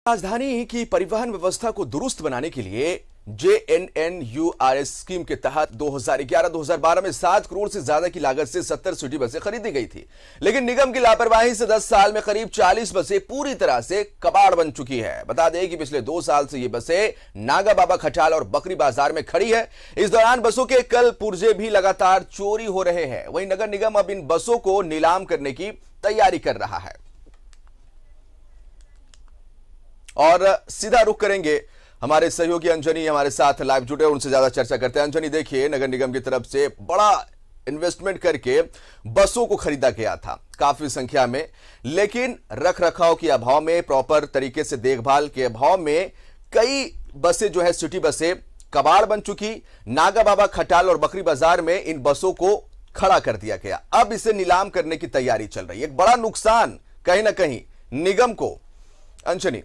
राजधानी की परिवहन व्यवस्था को दुरुस्त बनाने के लिए JNNURS स्कीम के तहत 2011-2012 में 7 करोड़ से ज्यादा की लागत से 70 सिटी बसें खरीदी गई थी। लेकिन निगम की लापरवाही से 10 साल में करीब 40 बसें पूरी तरह से कबाड़ बन चुकी है। बता दें कि पिछले 2 साल से ये बसें नागा बाबा खटाल और बकरी बाजार में खड़ी है। इस दौरान बसों के कल पुर्जे भी लगातार चोरी हो रहे हैं। वहीं नगर निगम अब इन बसों को नीलाम करने की तैयारी कर रहा है। और सीधा रुख करेंगे, हमारे सहयोगी अंजनी हमारे साथ लाइव जुटे और उनसे ज्यादा चर्चा करते हैं। अंजनी, देखिए, नगर निगम की तरफ से बड़ा इन्वेस्टमेंट करके बसों को खरीदा गया था काफी संख्या में, लेकिन रख रखाव के अभाव में, प्रॉपर तरीके से देखभाल के अभाव में कई बसें जो है सिटी बसें कबाड़ बन चुकी। नागा बाबा खटाल और बकरी बाजार में इन बसों को खड़ा कर दिया गया। अब इसे नीलाम करने की तैयारी चल रही है। एक बड़ा नुकसान कहीं ना कहीं निगम को। अंजनी,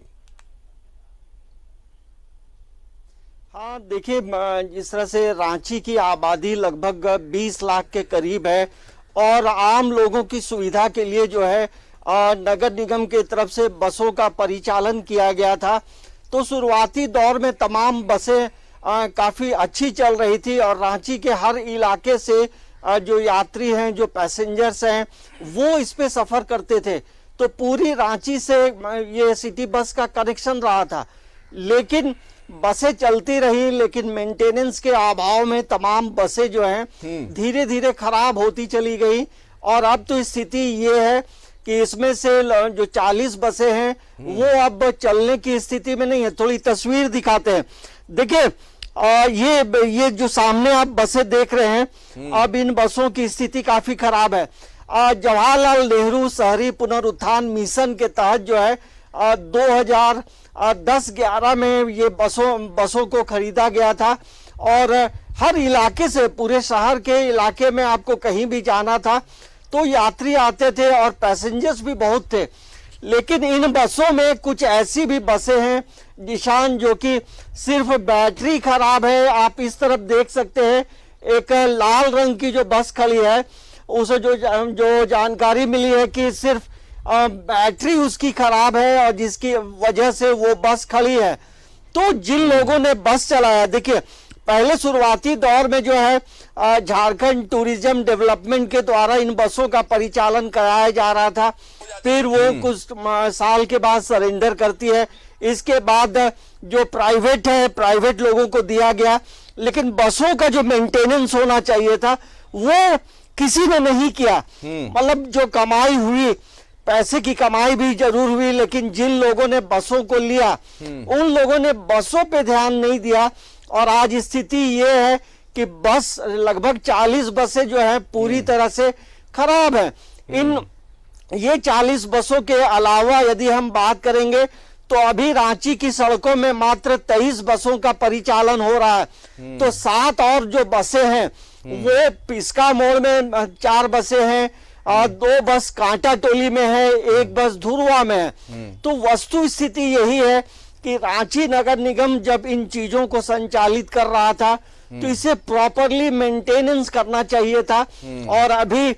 हाँ देखिए, जिस तरह से रांची की आबादी लगभग 20 लाख के करीब है और आम लोगों की सुविधा के लिए जो है नगर निगम की तरफ से बसों का परिचालन किया गया था। तो शुरुआती दौर में तमाम बसें काफ़ी अच्छी चल रही थी और रांची के हर इलाके से जो यात्री हैं, जो पैसेंजर्स हैं, वो इस पे सफ़र करते थे। तो पूरी रांची से ये सिटी बस का कनेक्शन रहा था। लेकिन बसें चलती रही, लेकिन मेंटेनेंस के अभाव में तमाम बसें जो हैं धीरे धीरे खराब होती चली गई। और अब तो स्थिति ये है कि इसमें से जो 40 बसें हैं वो अब चलने की स्थिति में नहीं है। थोड़ी तस्वीर दिखाते हैं। देखिए, ये जो सामने आप बसें देख रहे हैं, अब इन बसों की स्थिति काफी खराब है। जवाहरलाल नेहरू शहरी पुनरुत्थान मिशन के तहत जो है 2010-11 में ये बसों को खरीदा गया था और हर इलाके से, पूरे शहर के इलाके में आपको कहीं भी जाना था तो यात्री आते थे और पैसेंजर्स भी बहुत थे। लेकिन इन बसों में कुछ ऐसी भी बसें हैं निशान, जो कि सिर्फ बैटरी खराब है। आप इस तरफ देख सकते हैं, एक लाल रंग की जो बस खड़ी है, उसे जो जानकारी मिली है कि सिर्फ बैटरी उसकी खराब है और जिसकी वजह से वो बस खड़ी है। तो जिन लोगों ने बस चलाया, देखिए, पहले शुरुआती दौर में जो है झारखंड टूरिज्म डेवलपमेंट के द्वारा इन बसों का परिचालन कराया जा रहा था। फिर वो कुछ साल के बाद सरेंडर करती है। इसके बाद जो प्राइवेट है, प्राइवेट लोगों को दिया गया। लेकिन बसों का जो मेंटेनेंस होना चाहिए था वो किसी ने नहीं किया। मतलब जो कमाई हुई, पैसे की कमाई भी जरूर हुई, लेकिन जिन लोगों ने बसों को लिया उन लोगों ने बसों पे ध्यान नहीं दिया। और आज स्थिति ये है कि बस लगभग 40 बसें जो है पूरी तरह से खराब है। ये 40 बसों के अलावा यदि हम बात करेंगे तो अभी रांची की सड़कों में मात्र 23 बसों का परिचालन हो रहा है। तो 7 और जो बसें हैं वो पिस्का मोड़ में 4 बसें हैं और 2 बस कांटा टोली में है, 1 बस धुरवा में है। तो वस्तु स्थिति यही है कि रांची नगर निगम जब इन चीजों को संचालित कर रहा था तो इसे प्रॉपरली मेंटेनेंस करना चाहिए था। और अभी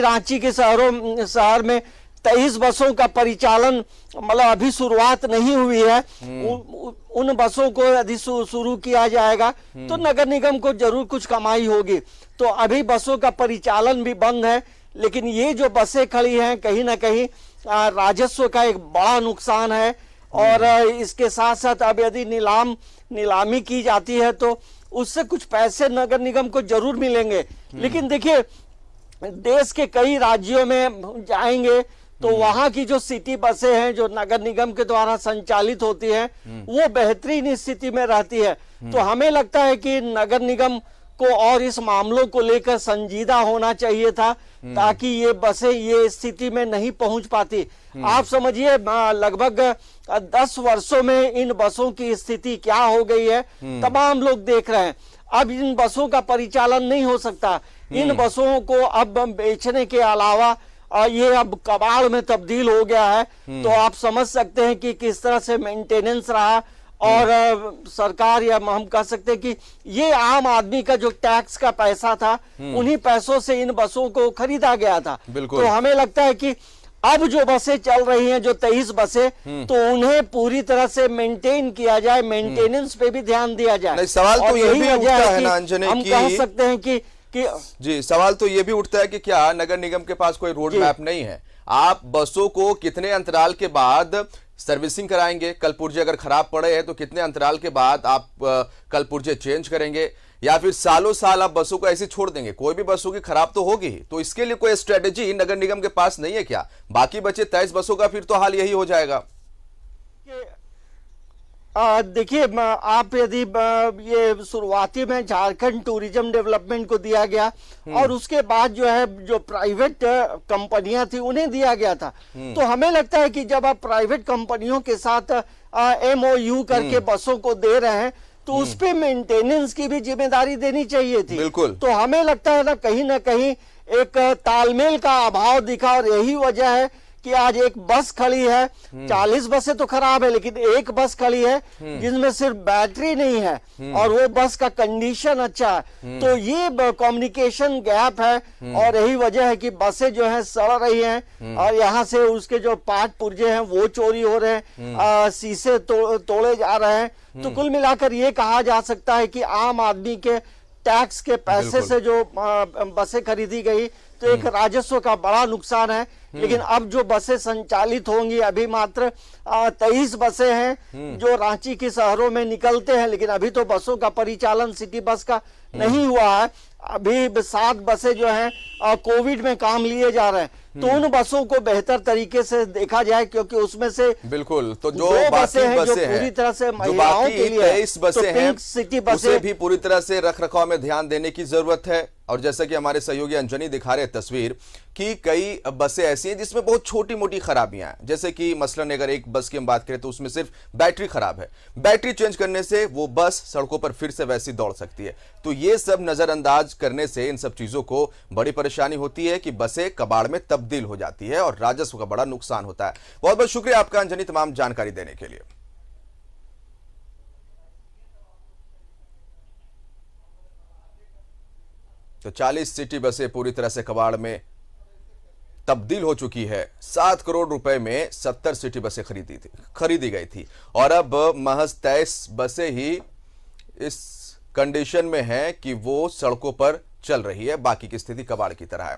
रांची के शहर में 23 बसों का परिचालन, मतलब अभी शुरुआत नहीं हुई है। उन बसों को यदि शुरू किया जाएगा तो नगर निगम को जरूर कुछ कमाई होगी। तो अभी बसों का परिचालन भी बंद है। लेकिन ये जो बसें खड़ी हैं, कहीं ना कहीं राजस्व का एक बड़ा नुकसान है। और इसके साथ साथ अब यदि नीलामी की जाती है तो उससे कुछ पैसे नगर निगम को जरूर मिलेंगे। लेकिन देखिए, देश के कई राज्यों में जाएंगे तो वहां की जो सिटी बसें हैं जो नगर निगम के द्वारा संचालित होती हैं वो बेहतरीन स्थिति में रहती है। तो हमें लगता है कि नगर निगम को और इस मामलों को लेकर संजीदा होना चाहिए था, ताकि ये बसें ये स्थिति में नहीं पहुंच पाती। आप समझिए, लगभग 10 वर्षों में इन बसों की स्थिति क्या हो गई है, तमाम लोग देख रहे हैं। अब इन बसों का परिचालन नहीं हो सकता। इन बसों को अब बेचने के अलावा ये अब कबाड़ में तब्दील हो गया है। तो आप समझ सकते हैं कि किस तरह से मेंटेनेंस रहा। और सरकार, या हम कह सकते हैं कि ये आम आदमी का जो टैक्स का पैसा था, उन्हीं पैसों से इन बसों को खरीदा गया था। तो हमें लगता है कि अब जो बसें चल रही हैं, जो 23 बसें, तो उन्हें पूरी तरह से मेंटेन किया जाए, मेंटेनेंस पे भी ध्यान दिया जाए। नहीं, सवाल तो ये भी उठता है ना अंजनी, हम कह सकते हैं कि जी, सवाल तो ये भी उठता है कि क्या नगर निगम के पास कोई रोड मैप नहीं है? आप बसों को कितने अंतराल के बाद सर्विसिंग कराएंगे? कल पुर्जे अगर खराब पड़े हैं तो कितने अंतराल के बाद आप कल पुर्जे चेंज करेंगे, या फिर सालों साल आप बसों को ऐसे छोड़ देंगे? कोई भी बसों की खराब तो होगी ही, तो इसके लिए कोई स्ट्रेटेजी नगर निगम के पास नहीं है क्या? बाकी बचे 23 बसों का फिर तो हाल यही हो जाएगा। देखिए, आप यदि ये शुरुआती में झारखंड टूरिज्म डेवलपमेंट को दिया गया और उसके बाद जो है जो प्राइवेट कंपनियां थी उन्हें दिया गया था, तो हमें लगता है कि जब आप प्राइवेट कंपनियों के साथ MOU करके बसों को दे रहे हैं तो उस पे मेंटेनेंस की भी जिम्मेदारी देनी चाहिए थी। बिल्कुल। तो हमें लगता है ना कहीं एक तालमेल का अभाव दिखा, और यही वजह है कि आज एक बस खड़ी है, 40 बसें तो खराब है लेकिन एक बस खड़ी है जिसमें सिर्फ बैटरी नहीं है और वो बस का कंडीशन अच्छा है। तो ये कम्युनिकेशन गैप है और यही वजह है कि बसें जो है सड़ रही हैं और यहाँ से उसके जो पार्ट पुर्जे हैं वो चोरी हो रहे हैं, शीशे तोड़े जा रहे हैं। तो कुल मिलाकर ये कहा जा सकता है कि आम आदमी के टैक्स के पैसे से जो बसें खरीदी गई तो एक राजस्व का बड़ा नुकसान है। लेकिन अब जो बसें संचालित होंगी, अभी मात्र 23 बसें हैं जो रांची के शहरों में निकलते हैं, लेकिन अभी तो बसों का परिचालन सिटी बस का नहीं हुआ है। अभी 7 बसें जो हैं कोविड में काम लिए जा रहे हैं, तो उन बसों को बेहतर तरीके से देखा जाए, क्योंकि उसमें से बिल्कुल तो जो बसें हैं जो पूरी तरह से महिलाओं के लिए 23 बसें हैं, सिटी बसें उसे भी पूरी तरह से रख रखाव में ध्यान देने की जरूरत है। और जैसा कि हमारे सहयोगी अंजनी दिखा रहे तस्वीर कि कई बसें ऐसी हैं जिसमें बहुत छोटी मोटी खराबियां हैं, जैसे कि मसलन अगर एक बस की हम बात करें तो उसमें सिर्फ बैटरी खराब है, बैटरी चेंज करने से वो बस सड़कों पर फिर से वैसी दौड़ सकती है। तो ये सब नजरअंदाज करने से इन सब चीजों को बड़ी परेशानी होती है कि बसें कबाड़ में तब्दील हो जाती है और राजस्व का बड़ा नुकसान होता है। बहुत बहुत शुक्रिया आपका अंजनी तमाम जानकारी देने के लिए। तो 40 सिटी बसें पूरी तरह से कबाड़ में तब्दील हो चुकी है। 7 करोड़ रुपए में 70 सिटी बसें खरीदी गई थी और अब महज 23 बसें ही इस कंडीशन में हैं कि वो सड़कों पर चल रही है, बाकी की स्थिति कबाड़ की तरह है।